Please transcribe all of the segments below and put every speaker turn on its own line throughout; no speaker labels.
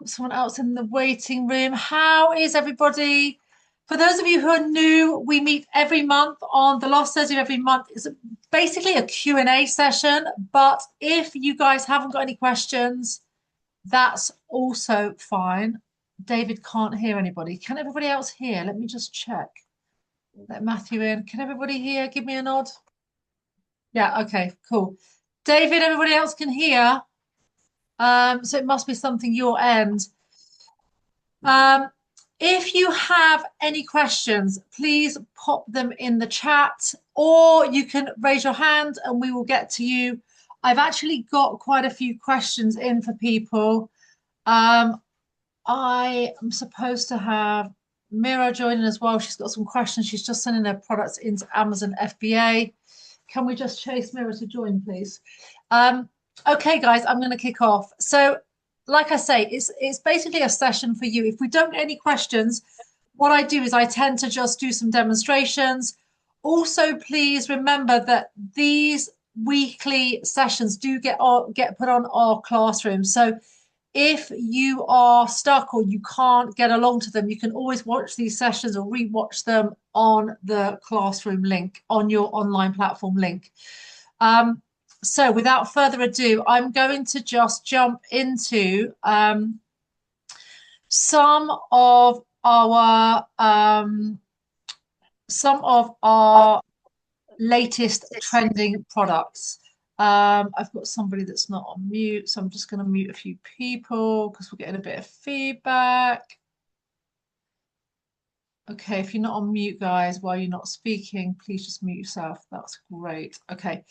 Someone else in the waiting room. How is everybody? For those of you who are new, we meet every month on the last Thursday of every month. It's basically a Q&A session, but if you guys haven't got any questions, that's also fine. David can't hear anybody. Can everybody else hear? Let me just check. Let Matthew in. Can everybody hear? Give me a nod. Yeah, okay, cool. David, everybody else can hear. So it must be something your end. Um, if you have any questions, please pop them in the chat or you can raise your hand and we will get to you. I've actually got quite a few questions in for people. I am supposed to have Mira joining as well. She's got some questions. She's just sending her products into Amazon FBA. Can we just chase Mira to join, please? Okay, guys, I'm going to kick off. So like I say, it's basically a session for you. If we don't get any questions, what I do is I tend to just do some demonstrations. Also, please remember that these weekly sessions do get put on our classroom. So if you are stuck or you can't get along to them, you can always watch these sessions or rewatch them on the classroom link, on your online platform link. So without further ado, I'm going to just jump into some of our latest trending products. I've got somebody that's not on mute, so I'm just going to mute a few people because we're getting a bit of feedback. Okay, if you're not on mute, guys, while you're not speaking, please just mute yourself. That's great. Okay,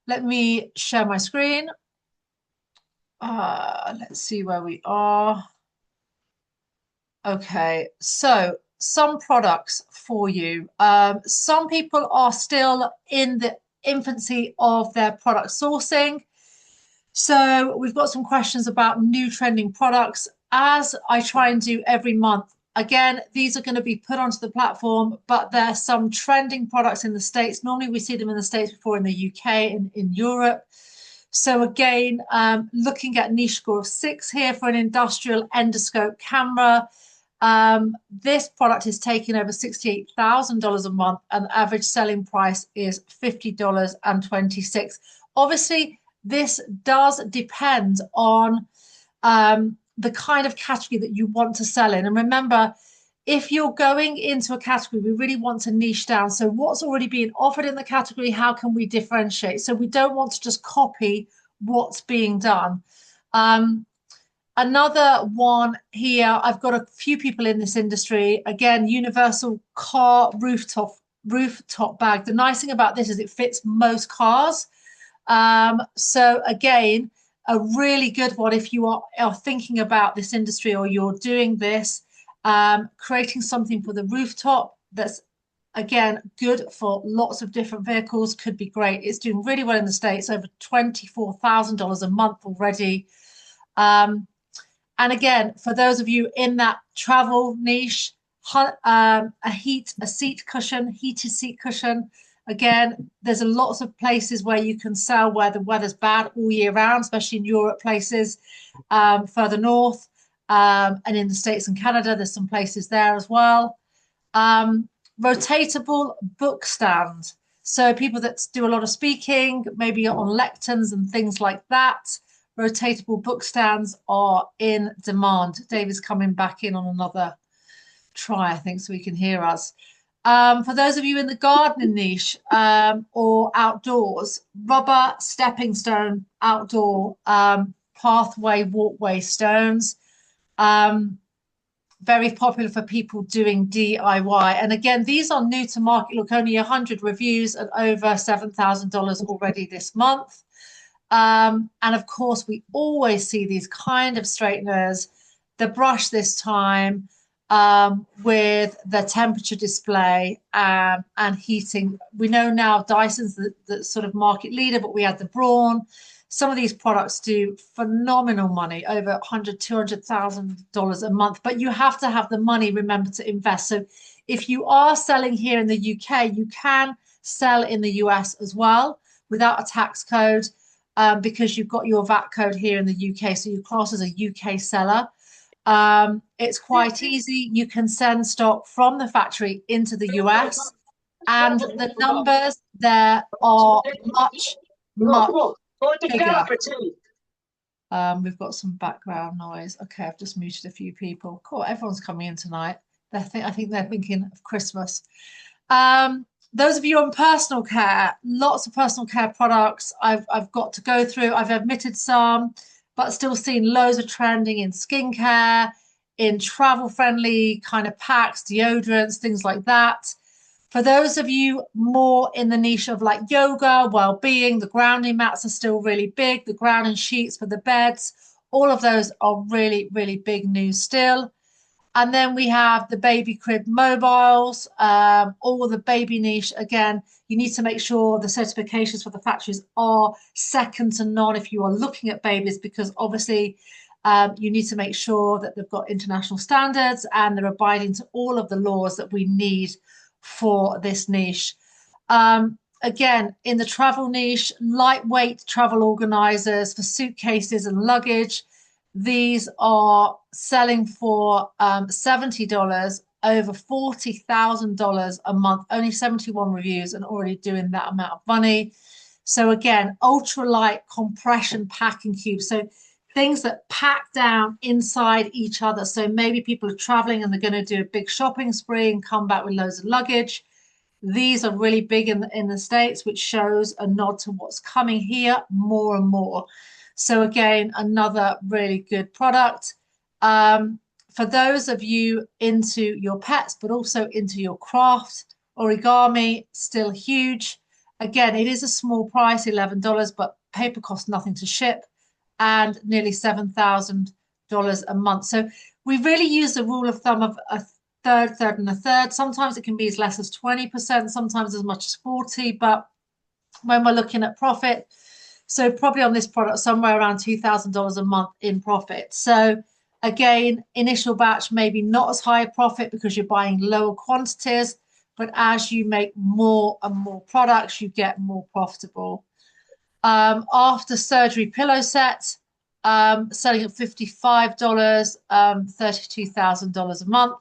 let me share my screen. Let's see where we are. Okay, so some products for you. Some people are still in the infancy of their product sourcing. So we've got some questions about new trending products, as I try and do every month. Again, these are going to be put onto the platform, but there are some trending products in the States. Normally we see them in the States before in the UK and in Europe. So again, looking at niche score of 6 here for an industrial endoscope camera. This product is taking over $68,000 a month and the average selling price is $50.26. Obviously, this does depend on the kind of category that you want to sell in. And remember, if you're going into a category, we really want to niche down. So what's already being offered in the category, how can we differentiate? So we don't want to just copy what's being done. Another one here, I've got a few people in this industry. Again, universal car rooftop bag. The nice thing about this is it fits most cars. So again, a really good one if you are thinking about this industry or you're doing this, creating something for the rooftop that's, again, good for lots of different vehicles could be great. It's doing really well in the States, over $24,000 a month already. And again, for those of you in that travel niche, a heated seat cushion. Again, there's lots of places where you can sell where the weather's bad all year round, especially in Europe places further north, and in the States and Canada, there's some places there as well. Rotatable book stand. So people that do a lot of speaking, maybe on lecterns and things like that, rotatable book stands are in demand. David's coming back in on another try, I think, so he can hear us. For those of you in the gardening niche or outdoors, rubber stepping stone outdoor pathway walkway stones. Very popular for people doing DIY. And again, these are new to market. Look, only 100 reviews and over $7,000 already this month. And of course, we always see these kind of straighteners, the brush this time with the temperature display and heating. We know now Dyson's the sort of market leader, but we had the Braun. Some of these products do phenomenal money, over $100,000, $200,000 a month. But you have to have the money, remember, to invest. So if you are selling here in the UK, you can sell in the US as well without a tax code. Because you've got your VAT code here in the UK, so your class as a UK seller. It's quite easy. You can send stock from the factory into the US, and the numbers there are much, much bigger. We've got some background noise. Okay, I've just muted a few people. Cool, everyone's coming in tonight. I think they're thinking of Christmas. Those of you on personal care, lots of personal care products I've got to go through. I've omitted some, but still seeing loads of trending in skincare, in travel-friendly kind of packs, deodorants, things like that. For those of you more in the niche of like yoga, well-being, the grounding mats are still really big, the grounding sheets for the beds, all of those are really, really big news still. And then we have the baby crib mobiles, all the baby niche. Again, you need to make sure the certifications for the factories are second to none if you are looking at babies, because obviously you need to make sure that they've got international standards and they're abiding to all of the laws that we need for this niche. Again, in the travel niche, lightweight travel organizers for suitcases and luggage. These are selling for $70, over $40,000 a month, only 71 reviews and already doing that amount of money. So again, ultralight compression packing cubes. So things that pack down inside each other. So maybe people are traveling and they're going to do a big shopping spree and come back with loads of luggage. These are really big in the States, which shows a nod to what's coming here more and more. So again, another really good product. For those of you into your pets, but also into your craft, origami, still huge. Again, it is a small price, $11, but paper costs nothing to ship and nearly $7,000 a month. So we really use the rule of thumb of a third, and a third. Sometimes it can be as less as 20%, sometimes as much as 40%, but when we're looking at profit, so probably on this product, somewhere around $2,000 a month in profit. So again, initial batch, maybe not as high a profit because you're buying lower quantities, but as you make more and more products, you get more profitable. After surgery pillow set, selling at $55, $32,000 a month,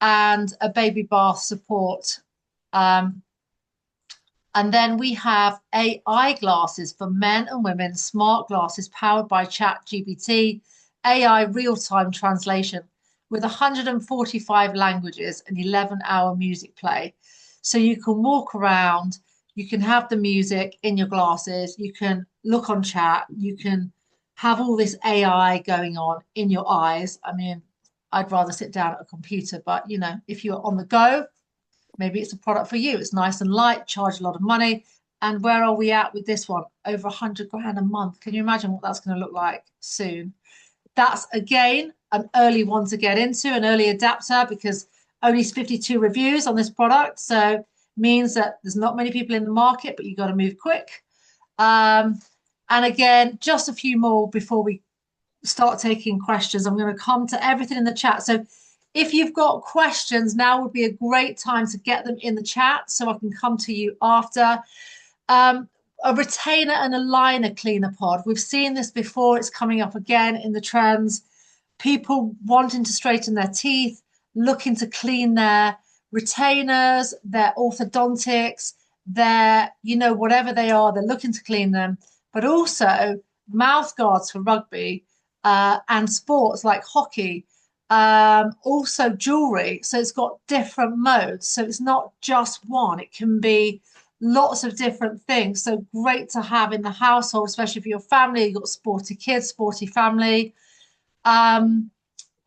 and a baby bath support. And then we have AI glasses for men and women, smart glasses powered by ChatGPT, AI real-time translation with 145 languages and 11-hour music play. So you can walk around, you can have the music in your glasses, you can look on chat, you can have all this AI going on in your eyes. I mean, I'd rather sit down at a computer, but you know, if you're on the go, maybe it's a product for you. It's nice and light, charge a lot of money. And where are we at with this one? Over 100 grand a month. Can you imagine what that's going to look like soon? That's again an early one to get into, an early adapter, because only 52 reviews on this product. So means that there's not many people in the market, but you've got to move quick. And again, just a few more before we start taking questions. I'm going to come to everything in the chat. So if you've got questions, now would be a great time to get them in the chat so I can come to you after. A retainer and a liner cleaner pod. We've seen this before. It's coming up again in the trends. People wanting to straighten their teeth, looking to clean their retainers, their orthodontics, their, you know, whatever they are, they're looking to clean them. But also mouth guards for rugby and sports like hockey. Also jewelry, so it's got different modes, so it's not just one, it can be lots of different things. So great to have in the household, especially for your family. You've got sporty kids, sporty family.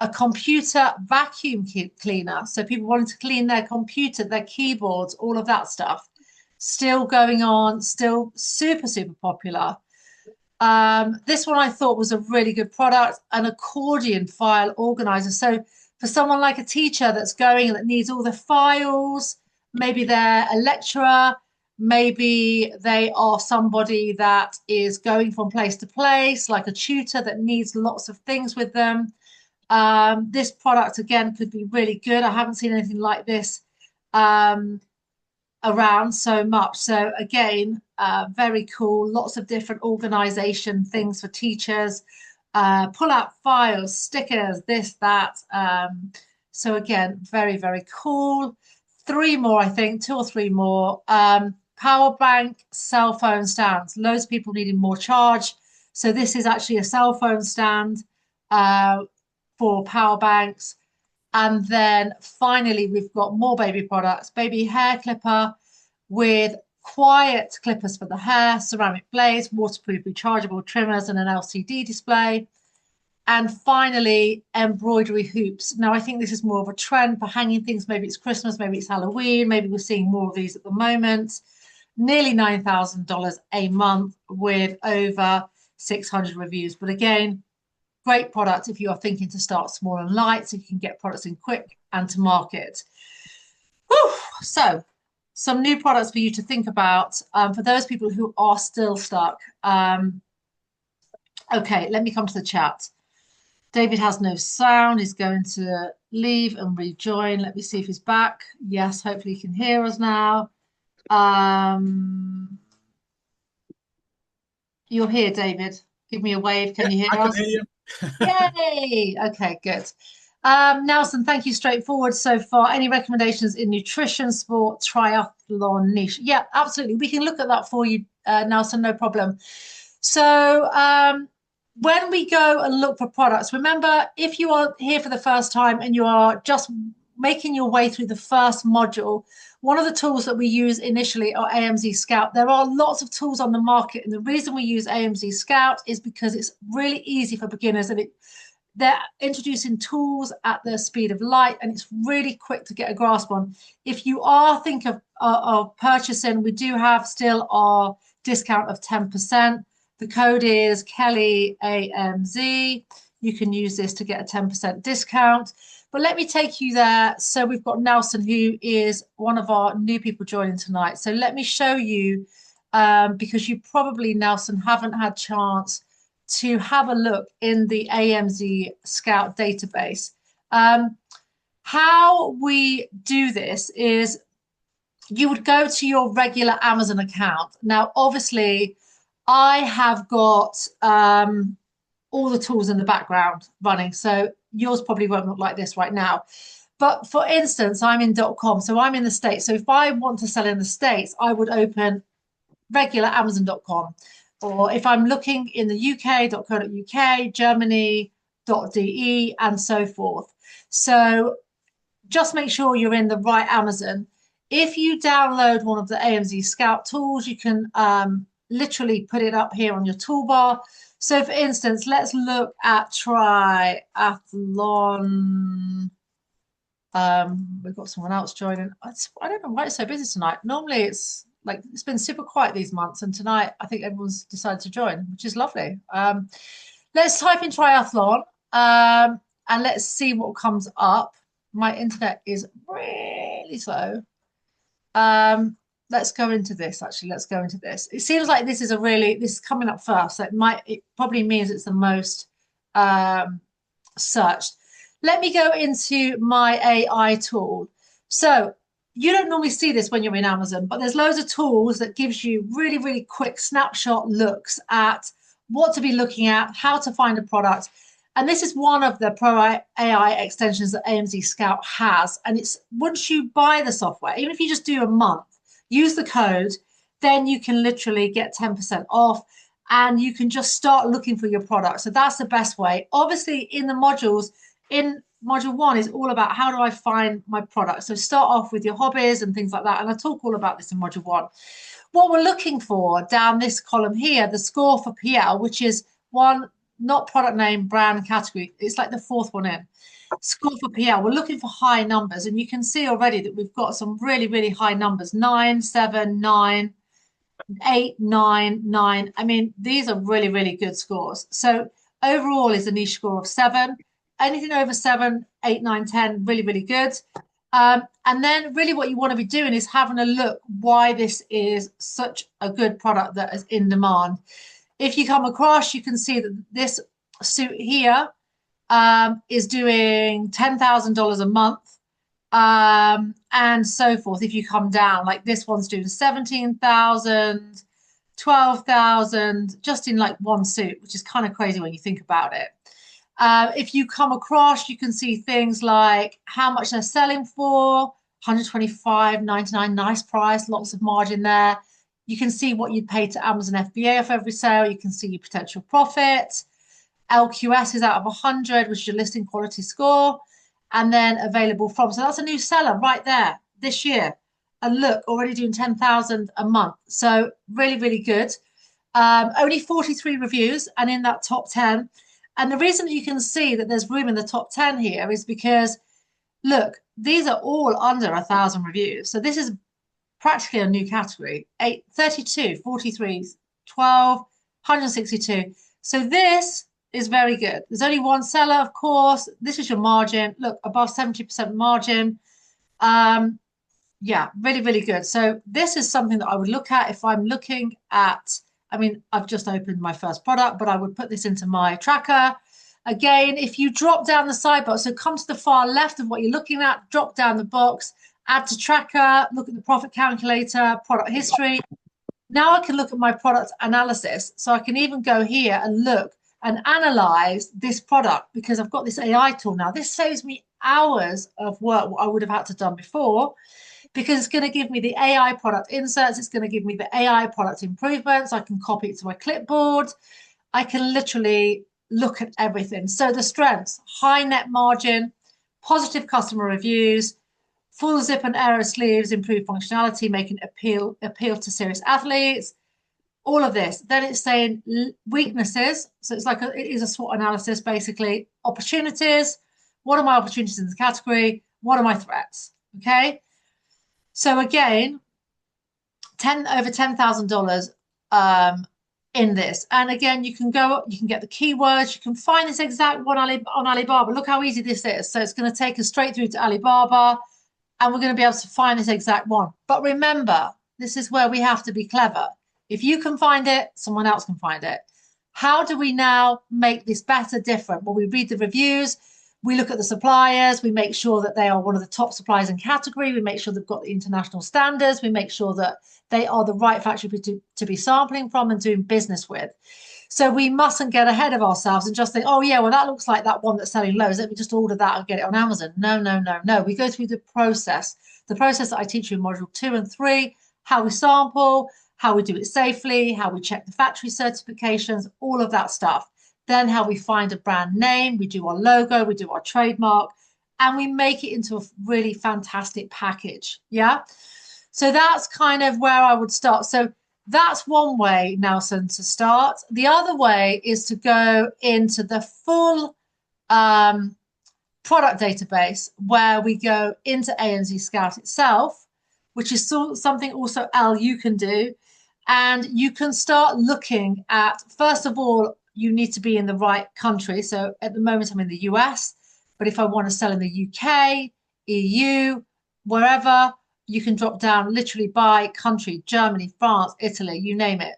A computer vacuum cleaner, so people wanting to clean their computer, their keyboards, all of that stuff, still going on, still super popular. This one I thought was a really good product, an accordion file organizer. So for someone like a teacher that's going and that needs all the files, maybe they're a lecturer, maybe they are somebody that is going from place to place, like a tutor that needs lots of things with them. This product, again, could be really good. I haven't seen anything like this around so much. So again, very cool. Lots of different organization things for teachers. pull-out files, stickers, this, that. So again, very, very cool. Three more, I think, two or three more. Power bank, cell phone stands. Loads of people needing more charge. So this is actually a cell phone stand for power banks. And then finally, we've got more baby products, baby hair clipper with quiet clippers for the hair, ceramic blades, waterproof rechargeable trimmers, and an LCD display. And finally, embroidery hoops. Now, I think this is more of a trend for hanging things. Maybe it's Christmas, maybe it's Halloween, maybe we're seeing more of these at the moment. Nearly $9,000 a month with over 600 reviews. But again, great product if you are thinking to start small and light so you can get products in quick and to market. Whew. So some new products for you to think about for those people who are still stuck. Okay, let me come to the chat. David has no sound. He's going to leave and rejoin. Let me see if he's back. Yes, hopefully he can hear us now. You're here, David. Give me a wave. Can you hear
I can
us?
hear you.
Yay! Okay, good. Nelson, thank you. Straightforward so far. Any recommendations in nutrition, sport, triathlon niche? Yeah, absolutely. We can look at that for you, Nelson, no problem. So when we go and look for products, remember, if you are here for the first time and you are just making your way through the first module, one of the tools that we use initially are AMZ Scout. There are lots of tools on the market, and the reason we use AMZ Scout is because it's really easy for beginners, and they're introducing tools at the speed of light, and it's really quick to get a grasp on. If you are thinking of purchasing, we do have still our discount of 10%. The code is Kelly AMZ. You can use this to get a 10% discount. But let me take you there. So we've got Nelson, who is one of our new people joining tonight. So let me show you, because you probably, Nelson, haven't had chance to have a look in the AMZ Scout database. How we do this is you would go to your regular Amazon account. Now, obviously, I have got all the tools in the background running. So yours probably won't look like this right now. But for instance, I'm in .com, so I'm in the States. So if I want to sell in the States, I would open regular Amazon.com. Or if I'm looking in the UK.co.uk, Germany.de, and so forth. So just make sure you're in the right Amazon. If you download one of the AMZ Scout tools, you can literally put it up here on your toolbar. So for instance, let's look at triathlon. We've got someone else joining. I don't know why it's so busy tonight. Normally it's like it's been super quiet these months, and tonight I think everyone's decided to join, which is lovely. Let's type in triathlon and let's see what comes up. My internet is really slow. Let's go into this. Actually, let's go into this. It seems like this is this is coming up first. So it probably means it's the most searched. Let me go into my AI tool. So you don't normally see this when you're in Amazon, but there's loads of tools that gives you really, really quick snapshot looks at what to be looking at, how to find a product. And this is one of the Pro AI extensions that AMZ Scout has. And it's once you buy the software, even if you just do a month, use the code, then you can literally get 10% off and you can just start looking for your product. So that's the best way. Obviously, in the modules, in module 1 is all about how do I find my product. So start off with your hobbies and things like that. And I talk all about this in module 1. What we're looking for down this column here, the score for PL, which is one, not product name, brand, category. It's like the fourth one in. Score for PL. We're looking for high numbers, and you can see already that we've got some really, really high numbers: 9, 7, 9, 8, 9, 9. I mean, these are really, really good scores. So overall is a niche score of 7. Anything over 7, 8, 9, 10, really, really good. And then really what you want to be doing is having a look why this is such a good product that is in demand. If you come across, you can see that this suit here is doing $10,000 a month, and so forth. If you come down, like this one's doing 17,000, 12,000 just in like one suit, which is kind of crazy when you think about it. If you come across, you can see things like how much they're selling for, 125.99, nice price, lots of margin there. You can see what you'd pay to Amazon FBA off every sale. You can see your potential profit. LQS is out of 100, which is your listing quality score, and then available from. So that's a new seller right there this year. And look, already doing 10,000 a month. So really, really good. Only 43 reviews and in that top 10. And the reason that you can see that there's room in the top 10 here is because, look, these are all under 1,000 reviews. So this is practically a new category. 32, 43, 12, 162. So this is very good. There's only one seller, of course. This is your margin. Look, above 70% margin. Yeah, really, really good. So this is something that I would look at if I'm looking at, I mean, I've just opened my first product, but I would put this into my tracker. Again, if you drop down the sidebar, so come to the far left of what you're looking at, drop down the box, add to tracker, look at the profit calculator, product history. Now I can look at my product analysis. So I can even go here and look and analyze this product because I've got this AI tool now. This saves me hours of work what I would have had to done before, because it's going to give me the AI product inserts. It's going to give me the AI product improvements. I can copy it to my clipboard. I can literally look at everything. So the strengths, high net margin, positive customer reviews, full zip and aero sleeves, improved functionality, making appeal to serious athletes, all of this. Then it's saying weaknesses. So it's like it is a SWOT analysis, basically. Opportunities. What are my opportunities in this category? What are my threats? Okay. So again, over $10,000 in this. And again, you can get the keywords, you can find this exact one on Alibaba. Look how easy this is. So it's going to take us straight through to Alibaba, and we're going to be able to find this exact one. But remember, this is where we have to be clever. If you can find it, someone else can find it. How do we now make this better, different? Well, we read the reviews. We look at the suppliers. We make sure that they are one of the top suppliers in category. We make sure they've got the international standards. We make sure that they are the right factory to be sampling from and doing business with. So we mustn't get ahead of ourselves and just think, oh, yeah, well, that looks like that one that's selling lows. Let me just order that and get it on Amazon. No, no, no, no. We go through the process that I teach you in module 2 and 3, how we sample, how we do it safely, how we check the factory certifications, all of that stuff. Then how we find a brand name, we do our logo, we do our trademark, and we make it into a really fantastic package. Yeah. So that's kind of where I would start. So that's one way, Nelson, to start. The other way is to go into the full product database, where we go into ANZ Scout itself, which is something also, Al, you can do. And you can start looking at, first of all, you need to be in the right country. So at the moment, I'm in the US, but if I want to sell in the UK, EU, wherever, you can drop down literally by country, Germany, France, Italy, you name it.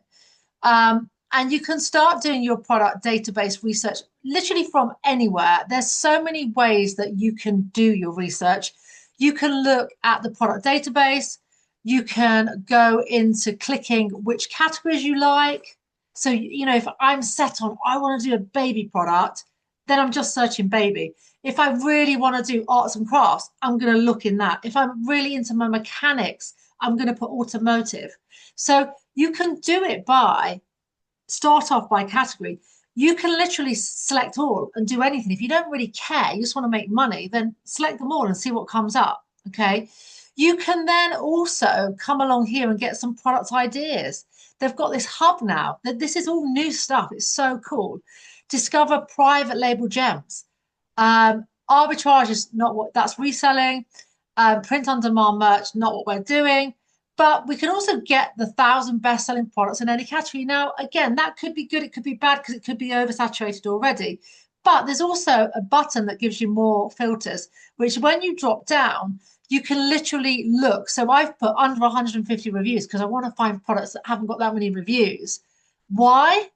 And you can start doing your product database research literally from anywhere. There's so many ways that you can do your research. You can look at the product database. You can go into clicking which categories you like. So, you know, if I'm set on, I want to do a baby product, then I'm just searching baby. If I really want to do arts and crafts, I'm going to look in that. If I'm really into my mechanics, I'm going to put automotive. So you can do it start off by category. You can literally select all and do anything. If you don't really care, you just want to make money, then select them all and see what comes up. Okay. You can then also come along here and get some product ideas. They've got this hub now. This is all new stuff. It's so cool. Discover private label gems. Arbitrage is not what that's reselling. Print on demand merch, not what we're doing. But we can also get the 1,000 best-selling products in any category. Now, again, that could be good. It could be bad because it could be oversaturated already. But there's also a button that gives you more filters, which when you drop down, you can literally look. So I've put under 150 reviews because I want to find products that haven't got that many reviews. Why?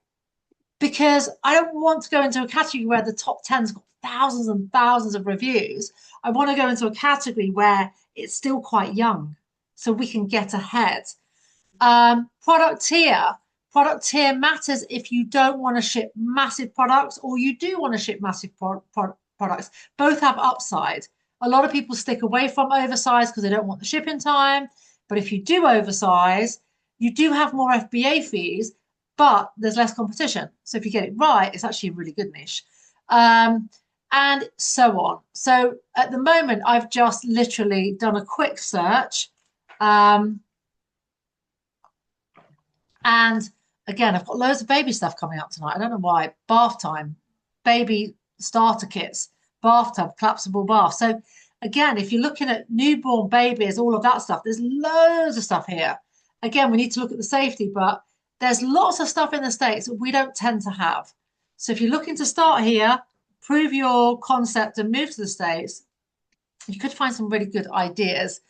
Because I don't want to go into a category where the top 10's got thousands and thousands of reviews. I want to go into a category where it's still quite young, so we can get ahead. Product tier. Product tier matters if you don't want to ship massive products or you do want to ship massive products. Both have upside. A lot of people stick away from oversize because they don't want the shipping time. But if you do oversize, you do have more FBA fees, but there's less competition. So if you get it right, it's actually a really good niche. And so on. So at the moment, I've just literally done a quick search. And again, I've got loads of baby stuff coming up tonight. I don't know why. Bath time, baby starter kits, bathtub, collapsible bath. So again, if you're looking at newborn babies, all of that stuff, there's loads of stuff here. Again, we need to look at the safety, but there's lots of stuff in the States that we don't tend to have. So if you're looking to start here, prove your concept and move to the States, you could find some really good ideas.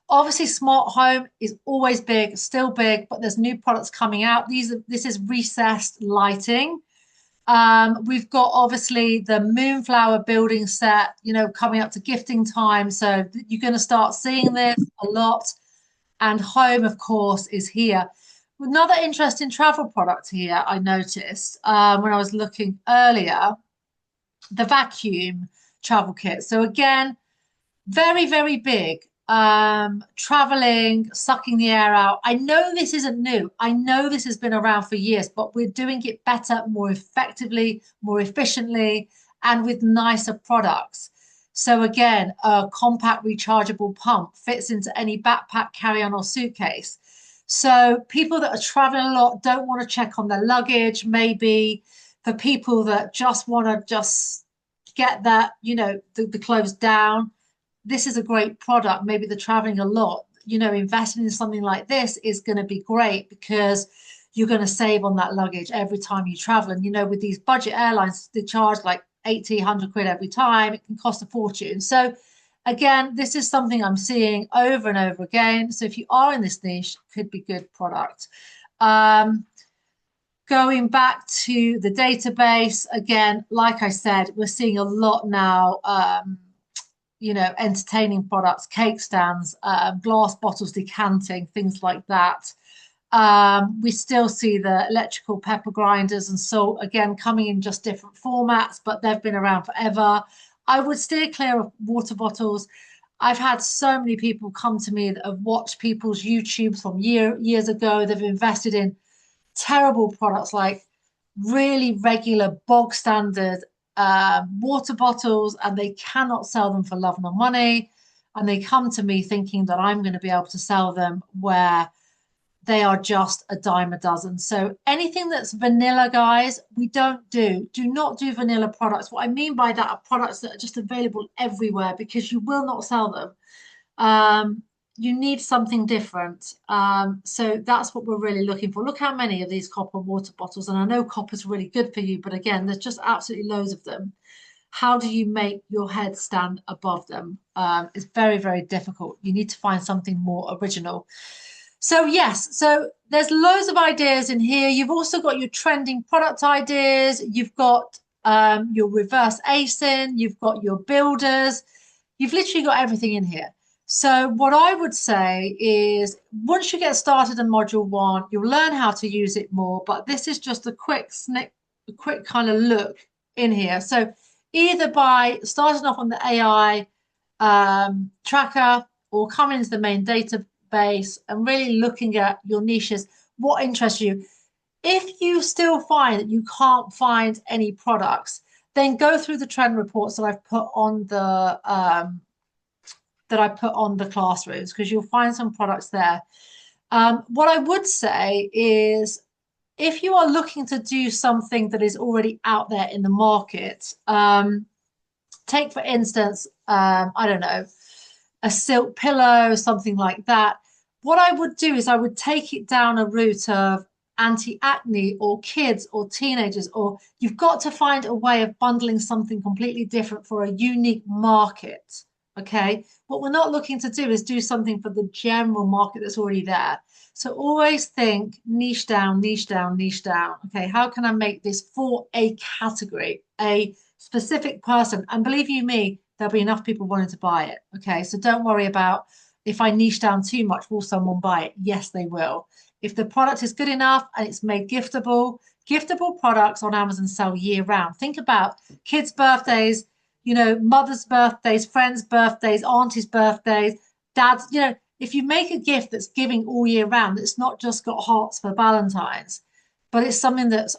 Obviously, smart home is always big, still big, but there's new products coming out. This is recessed lighting. We've got obviously the Moonflower building set, coming up to gifting time. So you're going to start seeing this a lot. And home, of course, is here. Another interesting travel product here I noticed when I was looking earlier, the vacuum travel kit. So again, very, very big. Traveling, sucking the air out. I know this isn't new. I know this has been around for years, but we're doing it better, more effectively, more efficiently, and with nicer products. So again, a compact rechargeable pump fits into any backpack, carry-on, or suitcase. So people that are traveling a lot don't want to check on their luggage, maybe for people that just want to just get that, the clothes down. This is a great product. Maybe they're traveling a lot. Investing in something like this is going to be great because you're going to save on that luggage every time you travel. And, with these budget airlines, they charge like 80, 100 quid every time. It can cost a fortune. So again, this is something I'm seeing over and over again. So if you are in this niche, it could be good product. Going back to the database, again, like I said, we're seeing a lot now, entertaining products, cake stands, glass bottles decanting, things like that. We still see the electrical pepper grinders and salt, again, coming in just different formats, but they've been around forever. I would steer clear of water bottles. I've had so many people come to me that have watched people's YouTubes from years ago. They've invested in terrible products like really regular bog standard water bottles, and they cannot sell them for love nor money. And they come to me thinking that I'm going to be able to sell them where they are just a dime a dozen. So anything that's vanilla, guys, we don't do. Do not do vanilla products. What I mean by that are products that are just available everywhere because you will not sell them. You need something different. So that's what we're really looking for. Look how many of these copper water bottles, and I know copper's really good for you, but again, there's just absolutely loads of them. How do you make your head stand above them? It's very, very difficult. You need to find something more original. So yes, so there's loads of ideas in here. You've also got your trending product ideas. You've got your reverse ASIN. You've got your builders. You've literally got everything in here. So what I would say is once you get started in module 1, you'll learn how to use it more, but this is just a quick kind of look in here. So either by starting off on the AI tracker or coming into the main database and really looking at your niches, what interests you. If you still find that you can't find any products, then go through the trend reports that I've put on the classrooms, because you'll find some products there. What I would say is if you are looking to do something that is already out there in the market, take for instance, I don't know, a silk pillow, something like that. What I would do is I would take it down a route of anti-acne or kids or teenagers, or you've got to find a way of bundling something completely different for a unique market. Okay, what we're not looking to do is do something for the general market that's already there. So always think niche down, niche down, niche down. Okay, how can I make this for a category, a specific person? And believe you me, there'll be enough people wanting to buy it. Okay, so don't worry about if I niche down too much, will someone buy it? Yes, they will. If the product is good enough and it's made giftable, giftable products on Amazon sell year round. Think about kids' birthdays, mother's birthdays, friends' birthdays, auntie's birthdays, dad's, if you make a gift that's giving all year round, it's not just got hearts for Valentine's, but it's something that's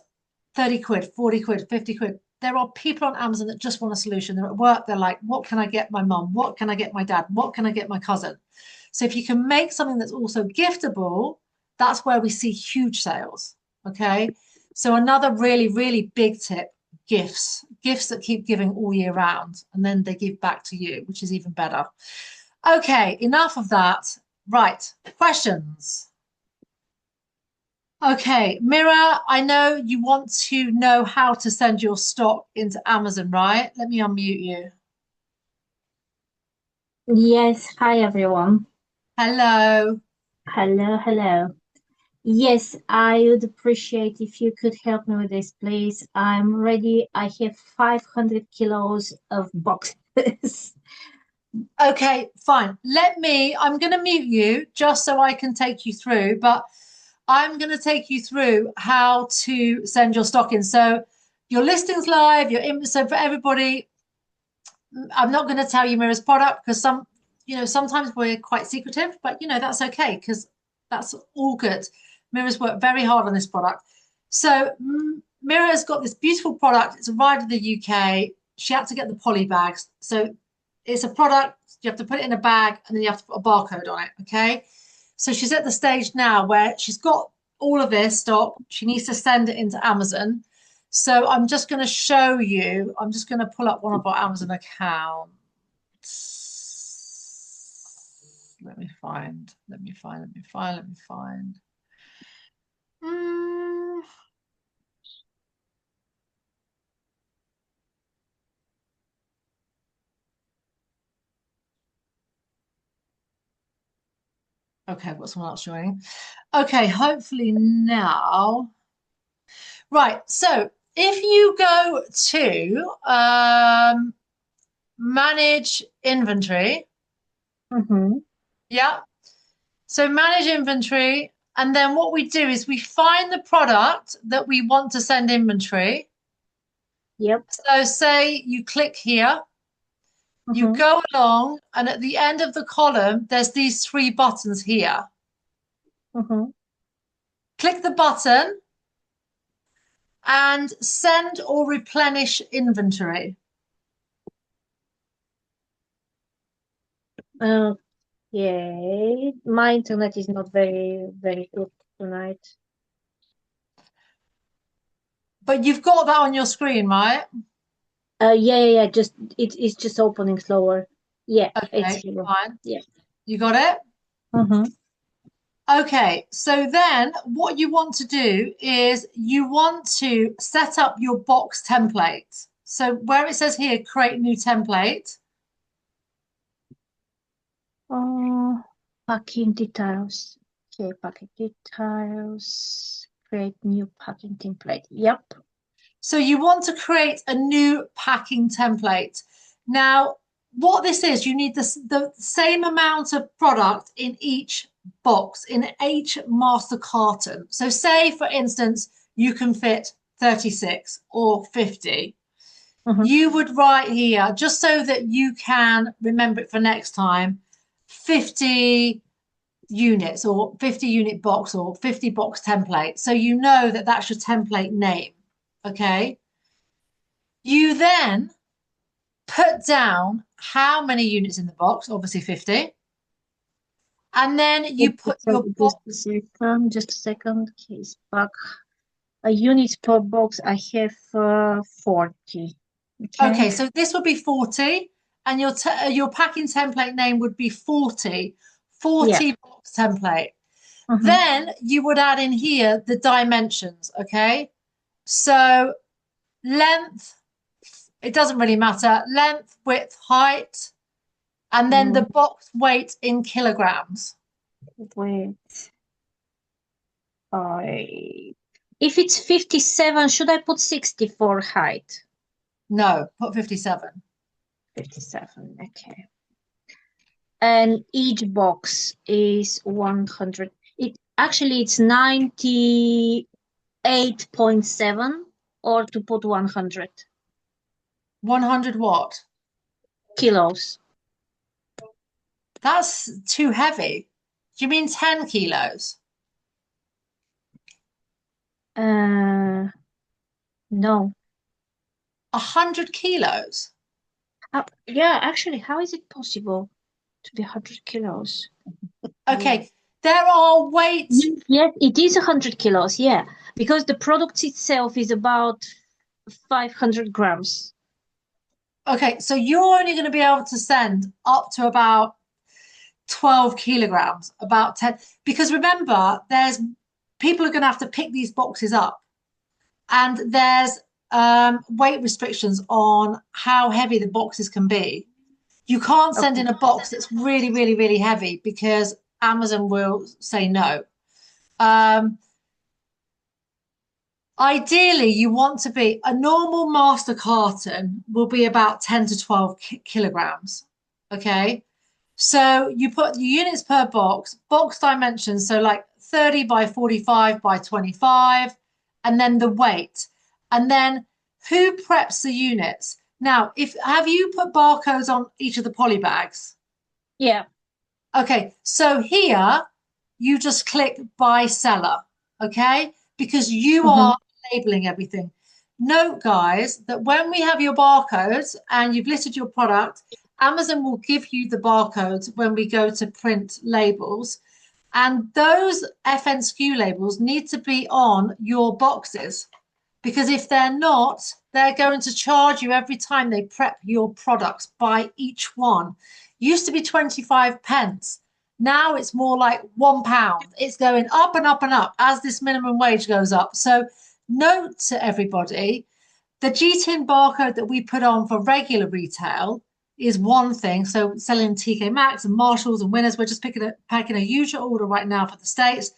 30 quid, 40 quid, 50 quid. There are people on Amazon that just want a solution. They're at work, they're like, what can I get my mum? What can I get my dad? What can I get my cousin? So if you can make something that's also giftable, that's where we see huge sales. Okay. So another really, really big tip, gifts that keep giving all year round, and then they give back to you, which is even better. Okay, enough of that. Right, questions. Okay, Mira, I know you want to know how to send your stock into Amazon, right? Let me unmute you.
Yes, hi everyone.
Hello.
Hello, hello. Yes, I would appreciate if you could help me with this, please. I'm ready. I have 500 kilos of boxes.
Okay, fine. I'm going to mute you just so I can take you through, but I'm going to take you through how to send your stock in. So your listing's live, so for everybody, I'm not going to tell you Mira's product because sometimes we're quite secretive, but that's okay because that's all good. Mira's worked very hard on this product. So Mira's got this beautiful product. It's arrived in the UK. She had to get the poly bags. So it's a product, you have to put it in a bag and then you have to put a barcode on it. Okay. So she's at the stage now where she's got all of this stock. She needs to send it into Amazon. So I'm just going to show you. I'm just going to pull up one of our Amazon accounts. Let me find. Mm, okay, I've got someone else joining. Okay, hopefully now. Right, so if you go to manage inventory,
Mm-hmm.
yeah. So manage inventory, and then what we do is we find the product that we want to send inventory.
Yep.
So say you click here, you
Mm-hmm.
go along, and at the end of the column, there's these three buttons here.
Mm-hmm.
Click the button and send or replenish inventory.
Okay. My internet is not very, very good tonight.
But you've got that on your screen, right?
Yeah. Just it's just opening slower. Yeah, it's
Okay,
here.
fine.
Yeah.
You got it?
Mm-hmm.
Okay, so then what you want to do is you want to set up your box template. So where it says here, create new template,
Uh, Packing details. Okay, packing details. Create new packing template. Yep.
so you want to create a new packing template. Now, what this is, you need the same amount of product in each box, in each master carton. So say, for instance, you can fit 36 or 50.
Mm-hmm.
You would write here, just so that you can remember it for next time, 50 units or 50 unit box or 50 box template. So you know that that's your template name. Okay. You then put down how many units in the box, obviously 50. And then you put your box.
Just a second. Case pack. A unit per box. I have 40. Okay.
Okay, so this would be 40, and your packing template name would be 40,
Yeah.
40 box template.
Mm-hmm.
Then you would add in here the dimensions, okay? So length, it doesn't really matter. Length, width, height, and then the
Mm,
box weight in kilograms.
wait. I. If it's 57, should I put 60 for height?
No, put 57.
57. Okay. And each box is 100. Actually, it's 98.7 or to put 100
100 what?
kilos.
That's too heavy. Do you mean 10 kilos?
Uh, no.
100 kilos?
Yeah, actually, how is it possible to be 100 kilos?
Okay, there are weights.
Yes, it is 100 kilos, yeah, because the product itself is about 500 grams.
Okay, so you're only going to be able to send up to about 12 kilograms, about 10. Because remember, there's people are going to have to pick these boxes up, and there's weight restrictions on how heavy the boxes can be. You can't send
Okay.
in a box that's really, really, really heavy because Amazon will say no. Um, Ideally, you want to be a normal master carton will be about 10 to 12 kilograms. Okay. So you put the units per box dimensions, so like 30 by 45 by 25, and then the weight. And then who preps the units? Now, if have you put barcodes on each of the poly bags?
Yeah.
Okay, so here you just click buy seller, okay? Because you
Mm-hmm.
are labeling everything. Note, guys, that when we have your barcodes and you've listed your product, Amazon will give you the barcodes when we go to print labels. And those FNSKU labels need to be on your boxes because if they're not, they're going to charge you every time they prep your products by each one. Used to be 25 pence. Now it's more like £1. It's going up and up and up as this minimum wage goes up. So, note to everybody the GTIN barcode that we put on for regular retail is one thing. So, selling TK Maxx and Marshalls and Winners, we're just packing a huge order right now for the States.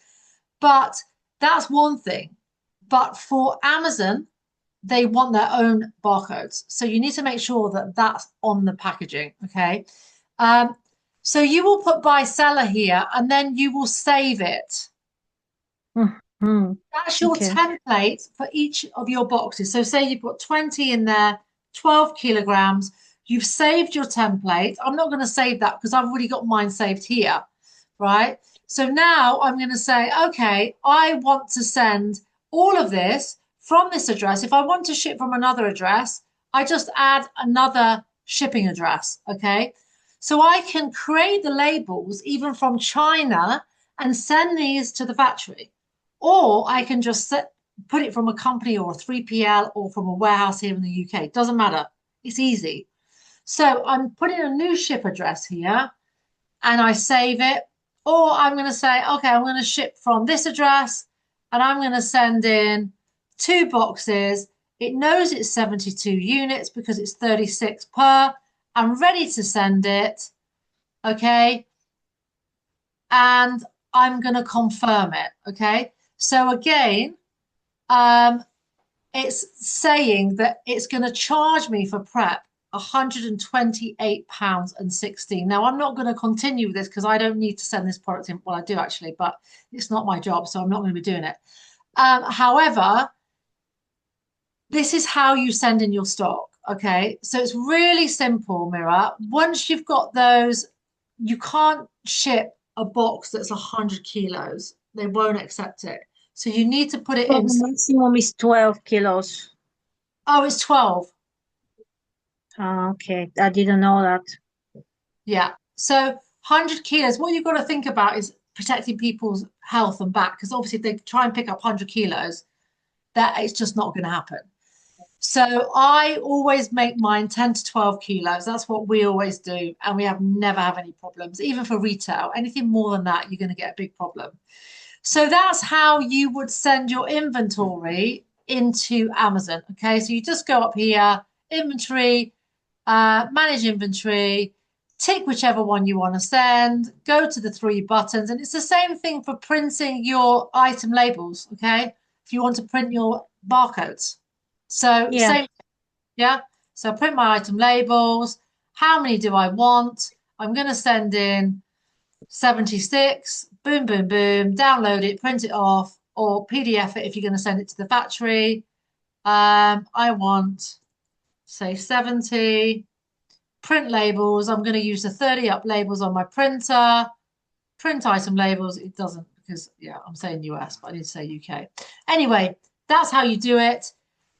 But that's one thing. But for Amazon, they want their own barcodes. So you need to make sure that that's on the packaging. Okay. Um, so you will put buy seller here and then you will save it.
Mm-hmm.
That's your
Okay.
template for each of your boxes. So say you've got 20 in there, 12 kilograms. You've saved your template. I'm not going to save that because I've already got mine saved here, right? So now I'm going to say, okay, I want to send all of this from this address. If I want to ship from another address, I just add another shipping address, okay? So I can create the labels even from China and send these to the factory. Or I can just put it from a company or a 3PL or from a warehouse here in the UK. Doesn't matter. It's easy. So I'm putting a new ship address here and I save it. Or I'm going to say, okay, I'm going to ship from this address and I'm going to send in 2 boxes. It knows it's 72 units because it's 36 per. I'm ready to send it. Okay. And I'm going to confirm it. Okay. So again, um, it's saying that it's going to charge me for prep £128.16. Now, I'm not going to continue with this because I don't need to send this product in. Well, I do actually, but it's not my job, so I'm not going to be doing it. However, this is how you send in your stock. Okay, so it's really simple, Mira. Once you've got those, you can't ship a box that's 100 kilos. They won't accept it. So you need to put it
So
in.
the maximum is 12 kilos.
Oh, it's 12.
Okay, I didn't know that.
Yeah. So 100 kilos, what you've got to think about is protecting people's health and back. Because obviously, if they try and pick up 100 kilos, that it's just not going to happen. So I always make mine 10 to 12 kilos. That's what we always do. And we have never have any problems, even for retail. Anything more than that, you're going to get a big problem. So that's how you would send your inventory into Amazon. Okay. So you just go up here, inventory, manage inventory, tick whichever one you want to send, go to the 3 buttons, and it's the same thing for printing your item labels. Okay, if you want to print your barcodes, so
Yeah.
same, yeah. So print my item labels. How many do I want? I'm going to send in 76, boom, boom, boom, download it, print it off, or PDF it if you're going to send it to the factory. I want, say, 70 print labels. I'm going to use the 30 up labels on my printer. Print item labels, it doesn't because, yeah, I'm saying US, but I need to say UK. Anyway, that's how you do it.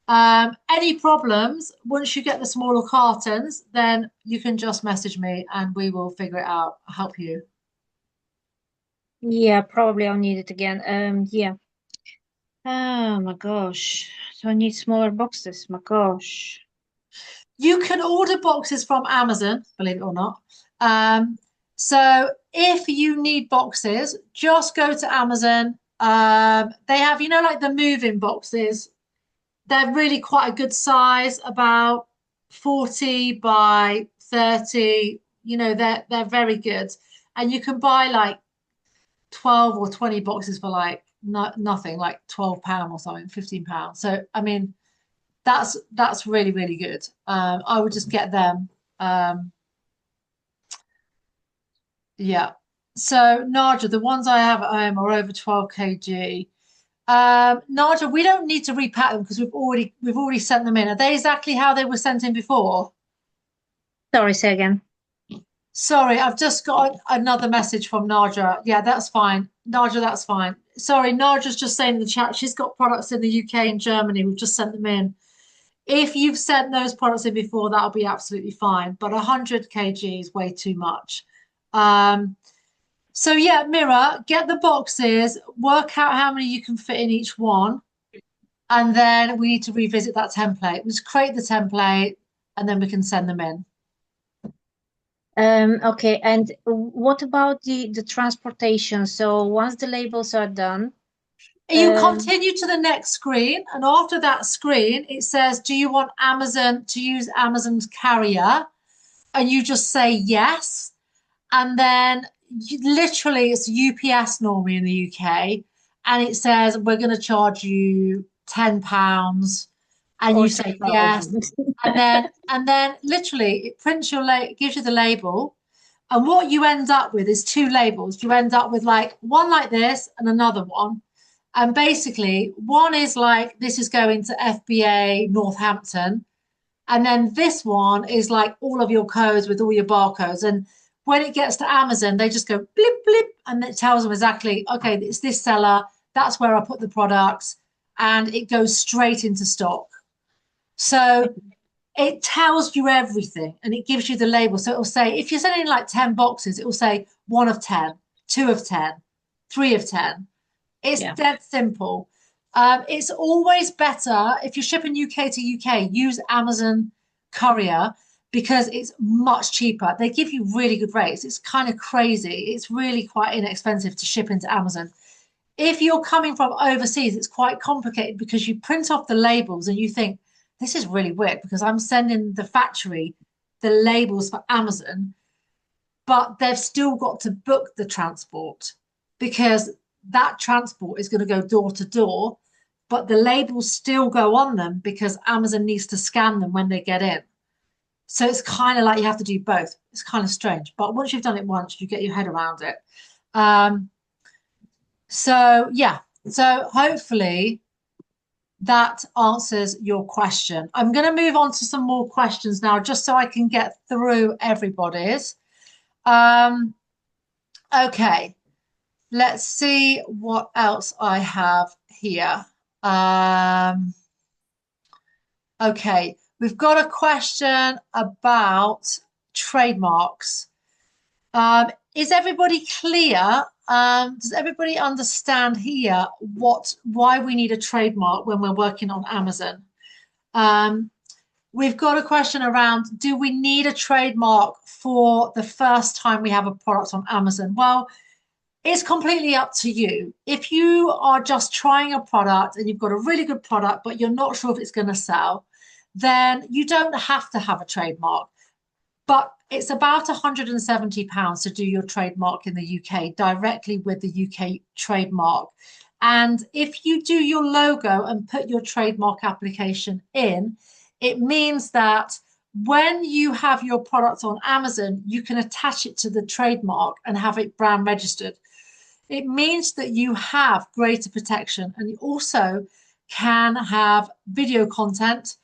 Any problems, once you get the smaller cartons, then you can just message me and we will figure it out, help you.
Yeah, probably I'll need it again. Yeah. Oh my gosh. So I need smaller boxes. My gosh.
You can order boxes from Amazon, believe it or not. So if you need boxes, just go to Amazon. They have, like the moving boxes. They're really quite a good size, about 40 by 30. They're very good. And you can buy like 12 or 20 boxes for like nothing, like £12 or something, £15. So I mean, that's really, really good. I would just get them. Um, yeah. So Naja, the ones I have at home are over 12 kg. Naja, we don't need to repack them because we've already sent them in. Are they exactly how they were sent in before?
Sorry, say again.
Sorry, I've just got another message from Naja. Yeah, that's fine. Naja, that's fine. Sorry, Naja's just saying in the chat she's got products in the UK and Germany. We've just sent them in. If you've sent those products in before, that'll be absolutely fine. But 100 kg is way too much. So yeah, Mira, get the boxes, work out how many you can fit in each one, and then we need to revisit that template. Just create the template, and then we can send them in.
Okay, and what about the transportation? So once the labels are done,
You continue to the next screen, and after that screen, it says, "Do you want Amazon to use Amazon's carrier?" And you just say yes. And then literally it's UPS normally in the UK, and it says we're going to charge you £10, and
or
you say yes,
2,000.
and then literally it prints it gives you the label, and what you end up with is two labels. You end up with like one like this and another one, and basically one is like this is going to FBA Northampton, and then this one is like all of your codes with all your barcodes. And when it gets to Amazon, they just go blip, blip, and it tells them exactly, okay, it's this seller. That's where I put the products. And it goes straight into stock. So it tells you everything and it gives you the label. So it'll say, if you're sending like 10 boxes, it will say 1 of 10, 2 of 10, 3 of 10. It's
Yeah.
dead simple. It's always better if you're shipping UK to UK, use Amazon Courier because it's much cheaper. They give you really good rates. It's kind of crazy. It's really quite inexpensive to ship into Amazon. If you're coming from overseas, it's quite complicated because you print off the labels and you think, this is really weird because I'm sending the factory the labels for Amazon, but they've still got to book the transport because that transport is going to go door to door, but the labels still go on them because Amazon needs to scan them when they get in. So it's kind of like you have to do both. It's kind of strange, but once you've done it once, you get your head around it. So yeah, so hopefully that answers your question. I'm going to move on to some more questions now, just so I can get through everybody's. Okay, let's see what else I have here. Okay, we've got a question about trademarks. Is everybody clear? Does everybody understand here why we need a trademark when we're working on Amazon? We've got a question around, do we need a trademark for the first time we have a product on Amazon? Well, it's completely up to you. If you are just trying a product and you've got a really good product, but you're not sure if it's going to sell, then you don't have to have a trademark. But it's about £170 to do your trademark in the UK directly with the UK trademark. And if you do your logo and put your trademark application in, it means that when you have your product on Amazon, you can attach it to the trademark and have it brand registered. It means that you have greater protection and you also can have video content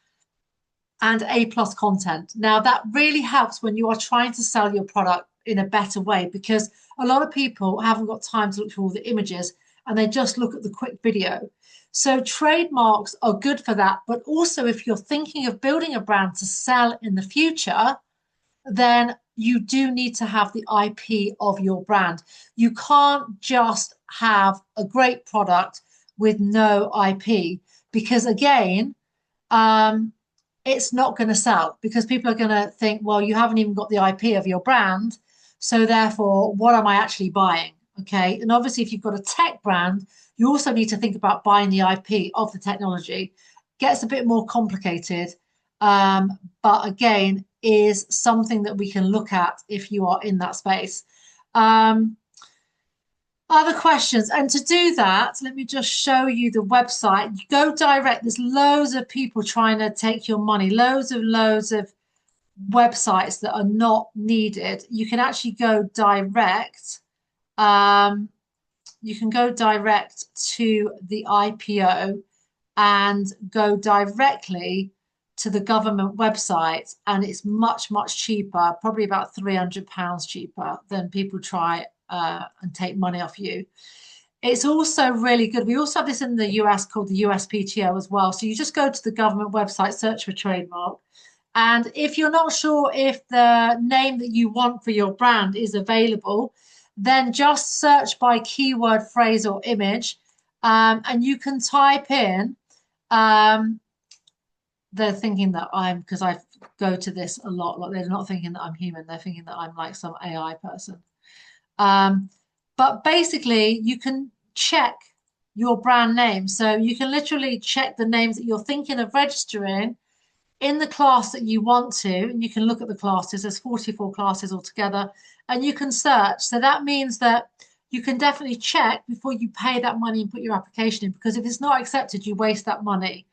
and A plus content. Now, that really helps when you are trying to sell your product in a better way because a lot of people haven't got time to look through all the images and they just look at the quick video. So, trademarks are good for that. But also, if you're thinking of building a brand to sell in the future, then you do need to have the IP of your brand. You can't just have a great product with no IP because, again, um, it's not going to sell because people are going to think, well, you haven't even got the IP of your brand. So therefore, what am I actually buying? Okay. And obviously, if you've got a tech brand, you also need to think about buying the IP of the technology. Gets a bit more complicated. But again, is something that we can look at if you are in that space. Um, Other questions. And to do that, let me just show you the website. You go direct. There's loads of people trying to take your money, loads of websites that are not needed. You can actually go direct. Um, you can go direct to the IPO and go directly to the government website, and it's much cheaper, probably about £300 cheaper than people try and take money off you. It's also really good. We also have this in the US called the USPTO as well. So you just go to the government website, search for trademark. And if you're not sure if the name that you want for your brand is available, then just search by keyword, phrase, or image. And you can type in, um, they're thinking that because I go to this a lot, like they're not thinking that I'm human. They're thinking that I'm like some AI person. But basically, you can check your brand name. So you can literally check the names that you're thinking of registering in the class that you want to. And you can look at the classes. There's 44 classes altogether. And you can search. So that means that you can definitely check before you pay that money and put your application in. Because if it's not accepted, you waste that money.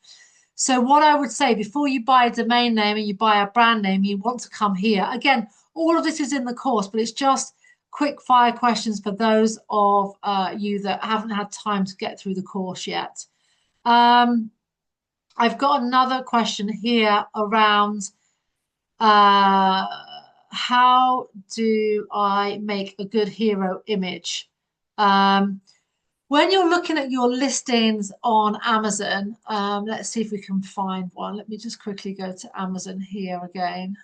So what I would say before you buy a domain name and you buy a brand name, you want to come here. Again, all of this is in the course, but it's just quick fire questions for those of you that haven't had time to get through the course yet. I've got another question here around how do I make a good hero image? When you're looking at your listings on Amazon, let's see if we can find one. Let me just quickly go to Amazon here again.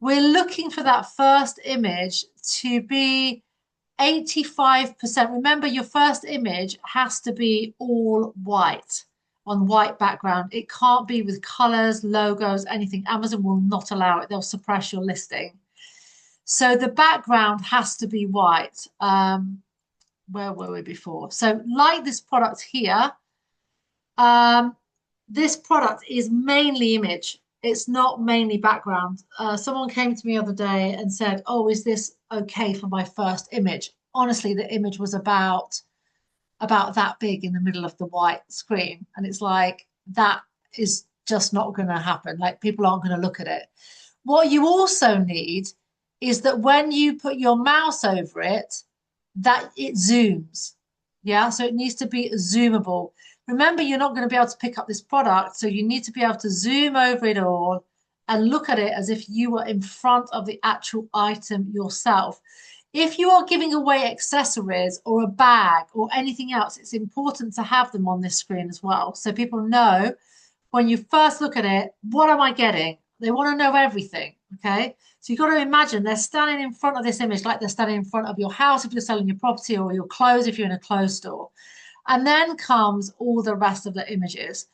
We're looking for that first image to be 85%. Remember, your first image has to be all white on white background. It can't be with colors, logos, anything. Amazon will not allow it. They'll suppress your listing. So the background has to be white. Where were we before? So like this product here, this product is mainly image. It's not mainly background. Someone came to me the other day and said, oh, is this okay for my first image? Honestly, the image was about that big in the middle of the white screen. And it's like, that is just not going to happen. Like people aren't going to look at it. What you also need is that when you put your mouse over it, that it zooms. Yeah, so it needs to be zoomable. Remember, you're not going to be able to pick up this product, so you need to be able to zoom over it all and look at it as if you were in front of the actual item yourself. If you are giving away accessories or a bag or anything else, it's important to have them on this screen as well. So people know when you first look at it, what am I getting? They want to know everything, okay? So you've got to imagine they're standing in front of this image like they're standing in front of your house if you're selling your property or your clothes if you're in a clothes store. And then comes all the rest of the images.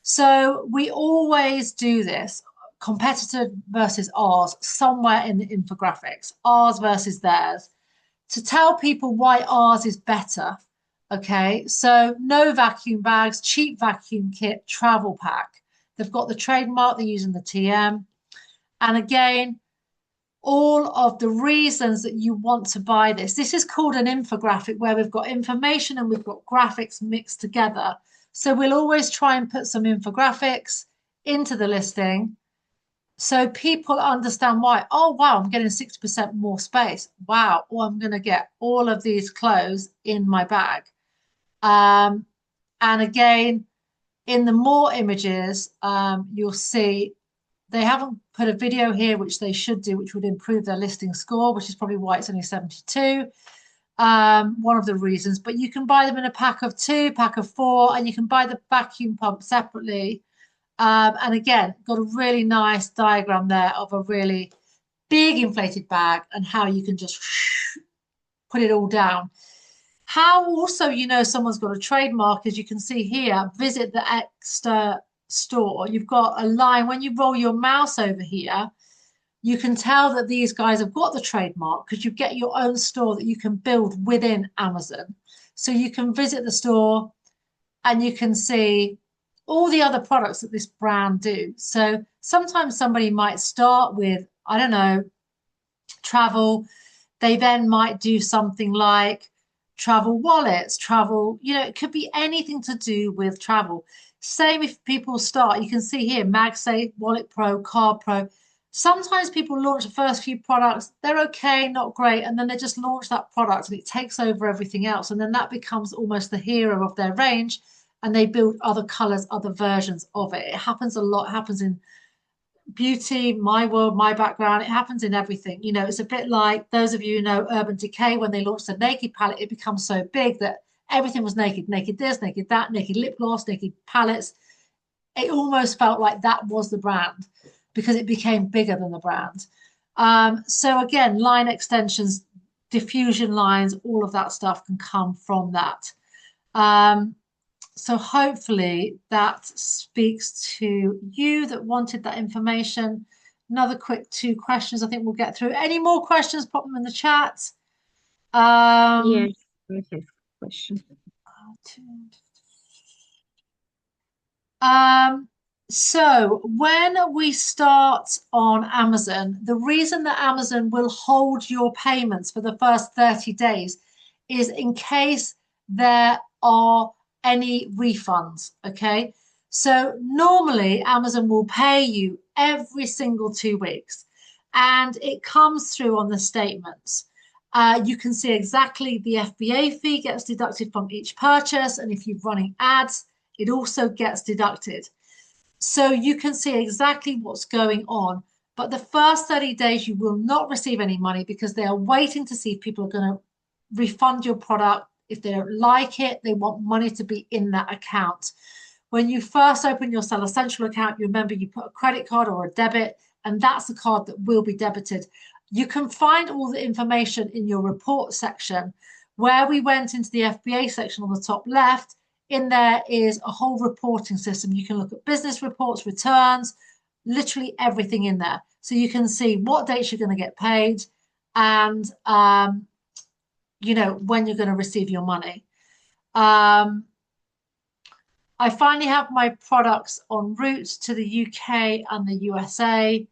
So we always do this, competitor versus ours, somewhere in the infographics, ours versus theirs, to tell people why ours is better. Okay, so no vacuum bags, cheap vacuum kit, travel pack. They've got the trademark, they're using the TM. And again, all of the reasons that you want to buy this. This is called an infographic where we've got information and we've got graphics mixed together. So we'll always try and put some infographics into the listing So people understand why. Oh, wow, I'm getting 60% more space. Wow. Or I'm going to get all of these clothes in my bag. Um, and again, in the more images, you'll see they haven't put a video here, which they should do, which would improve their listing score, which is probably why it's only 72. One of the reasons, but you can buy them in a pack of two, pack of four, and you can buy the vacuum pump separately. And again, got a really nice diagram there of a really big inflated bag and how you can just put it all down. How also you know someone's got a trademark, as you can see here, visit the extra store. You've got a line. When you roll your mouse over here, you can tell that these guys have got the trademark because you get your own store that you can build within Amazon. So you can visit the store and you can see all the other products that this brand do. So sometimes somebody might start with, I don't know, travel. They then might do something like travel wallets, travel, it could be anything to do with travel. Same if people start, you can see here, MagSafe, Wallet Pro, Card Pro. Sometimes people launch the first few products, they're okay, not great, and then they just launch that product and it takes over everything else. And then that becomes almost the hero of their range and they build other colors, other versions of it. It happens a lot, it happens in beauty, my world, my background. It happens in everything. It's a bit like those of you who know Urban Decay, when they launched the naked palette, it becomes so big that everything was naked, naked this, naked that, naked lip gloss, naked palettes. It almost felt like that was the brand because it became bigger than the brand. So again, line extensions, diffusion lines, all of that stuff can come from that. So hopefully that speaks to you that wanted that information. Another quick two questions I think we'll get through. Any more questions, pop them in the chat.
Yes, I have a question.
Um, so when we start on Amazon, the reason that Amazon will hold your payments for the first 30 days is in case there are any refunds. Okay. So normally Amazon will pay you every single 2 weeks and it comes through on the statements. You can see exactly the FBA fee gets deducted from each purchase. And if you're running ads, it also gets deducted. So you can see exactly what's going on. But the first 30 days, you will not receive any money because they are waiting to see if people are going to refund your product. If they don't like it, they want money to be in that account. When you first open your Seller Central account, you remember you put a credit card or a debit, and that's the card that will be debited. You can find all the information in your report section. Where we went into the FBA section on the top left, in there is a whole reporting system. You can look at business reports, returns, literally everything in there. So you can see what dates you're going to get paid and, when you're going to receive your money. I finally have my products en route to the UK and the USA.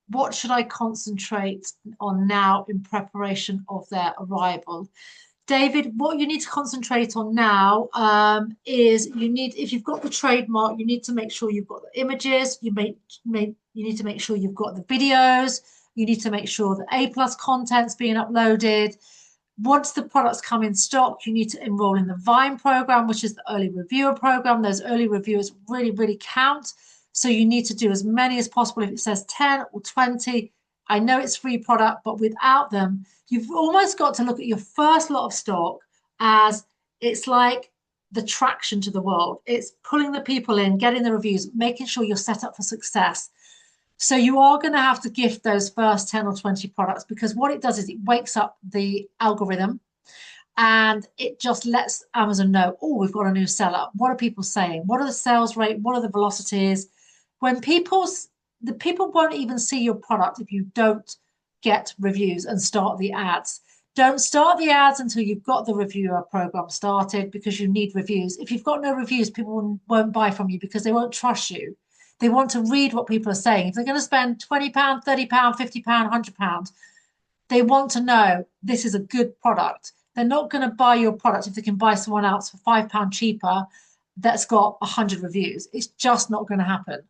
What should I concentrate on now in preparation of their arrival? David, what you need to concentrate on now is if you've got the trademark, you need to make sure you've got the images. You need to make sure you've got the videos. You need to make sure the A+ content's being uploaded. Once the products come in stock, you need to enroll in the Vine program, which is the early reviewer program. Those early reviewers really, really count. So you need to do as many as possible. If it says 10 or 20, I know it's free product, but without them, you've almost got to look at your first lot of stock as it's like the traction to the world. It's pulling the people in, getting the reviews, making sure you're set up for success. So you are going to have to gift those first 10 or 20 products because what it does is it wakes up the algorithm and it just lets Amazon know, oh, we've got a new seller. What are people saying? What are the sales rate? What are the velocities? When the people won't even see your product if you don't get reviews and start the ads. Don't start the ads until you've got the reviewer program started because you need reviews. If you've got no reviews, people won't buy from you because they won't trust you. They want to read what people are saying. If they're going to spend £20, £30, £50, £100, they want to know this is a good product. They're not going to buy your product if they can buy someone else for £5 cheaper that's got 100 reviews. It's just not going to happen.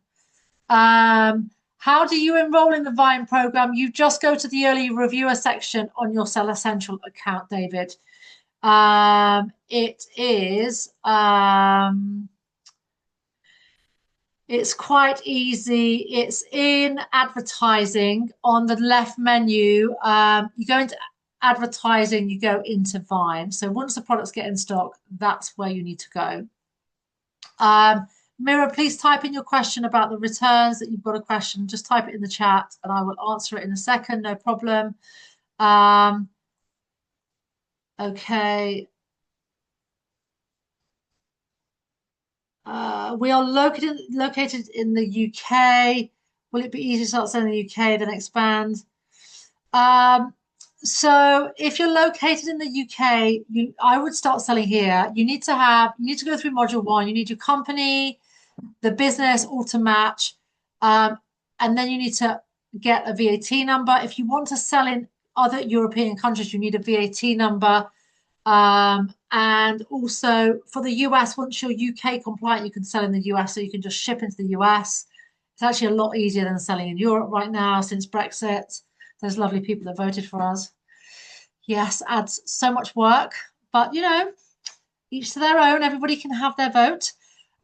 How do you enroll in the Vine program? You just go to the early reviewer section on your Seller Central account, David. It is it's quite easy. It's in advertising on the left menu. You go into advertising, you go into Vine. So once the products get in stock, that's where you need to go. Mira, please type in your question about the returns that you've got a question. Just type it in the chat and I will answer it in a second. No problem. Okay. We are located in the UK. Will it be easy to start selling in the UK, then expand? So if you're located in the UK, I would start selling here. You need to go through module one. You need your company, the business all to match. And then you need to get a VAT number. If you want to sell in other European countries, you need a VAT number. And also for the US, once you're UK compliant, you can sell in the US, so you can just ship into the US. It's actually a lot easier than selling in Europe right now since Brexit. Those lovely people that voted for us. Yes, adds so much work, but each to their own. Everybody can have their vote.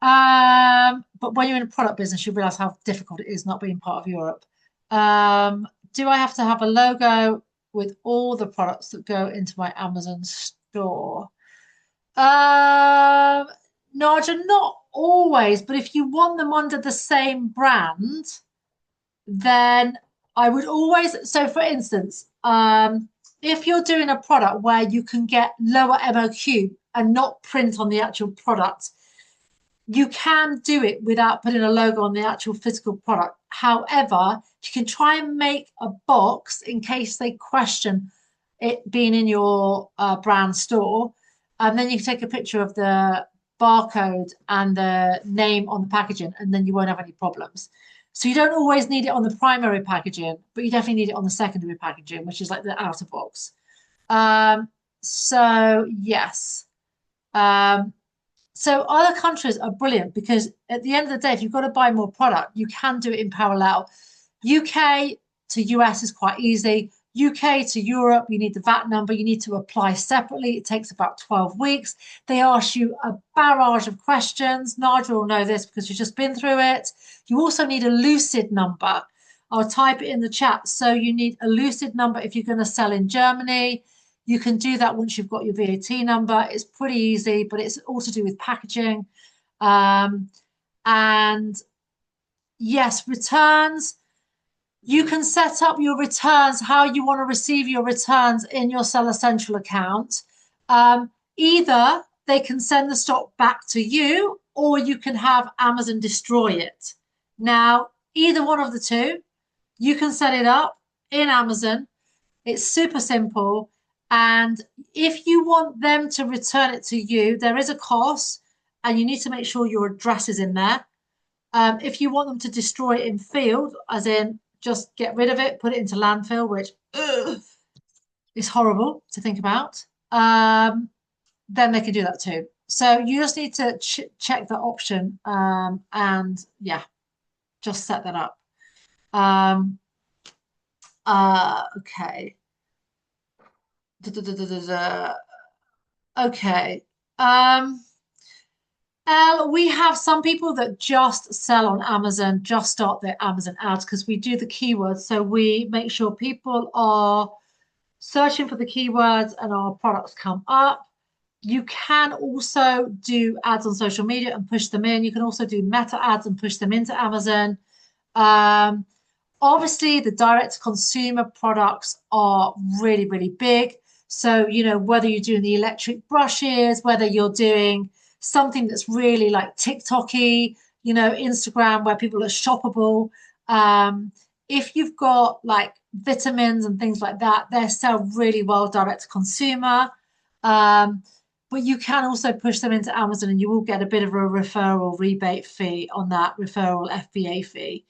But when you're in a product business, you realize how difficult it is not being part of Europe. Do I have to have a logo with all the products that go into my Amazon store? Naja, not always, but if you want them under the same brand, then I would always. So, for instance, if you're doing a product where you can get lower MOQ and not print on the actual product, you can do it without putting a logo on the actual physical product. However, you can try and make a box in case they question it being in your brand store. And then you can take a picture of the barcode and the name on the packaging, and then you won't have any problems. So you don't always need it on the primary packaging, but you definitely need it on the secondary packaging, which is like the outer box. So yes. So other countries are brilliant because at the end of the day, if you've got to buy more product, you can do it in parallel. UK to US is quite easy. UK to Europe, you need the VAT number. You need to apply separately. It takes about 12 weeks. They ask you a barrage of questions. Nigel will know this because you've just been through it. You also need a lucid number. I'll type it in the chat. So you need a lucid number if you're going to sell in Germany. You can do that once you've got your VAT number. It's pretty easy, but it's all to do with packaging. And yes, returns. You can set up your returns, how you want to receive your returns in your Seller Central account. Either they can send the stock back to you or you can have Amazon destroy it. Now, either one of the two, you can set it up in Amazon. It's super simple. And if you want them to return it to you, there is a cost and you need to make sure your address is in there. If you want them to destroy it in field, as in just get rid of it, put it into landfill, which is horrible to think about, then they can do that too. So you just need to check the option and yeah, just set that up. Okay. Okay. We have some people that just sell on Amazon, just start their Amazon ads because we do the keywords. So we make sure people are searching for the keywords and our products come up. You can also do ads on social media and push them in. You can also do meta ads and push them into Amazon. Obviously, the direct to consumer products are really, really big. So, whether you're doing the electric brushes, whether you're doing something that's really like TikTok-y, Instagram where people are shoppable. If you've got like vitamins and things like that, they sell really well direct to consumer. But you can also push them into Amazon and you will get a bit of a referral rebate fee on that referral FBA fee.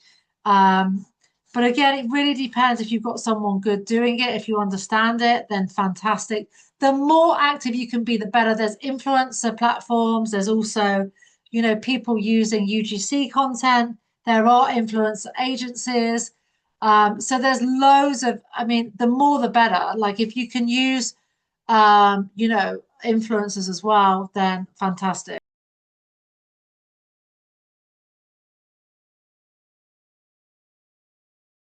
But again, it really depends if you've got someone good doing it. If you understand it, then fantastic. The more active you can be, the better. There's influencer platforms. There's also, people using UGC content. There are influencer agencies. So there's loads of, I mean, the more the better. Like if you can use, influencers as well, then fantastic.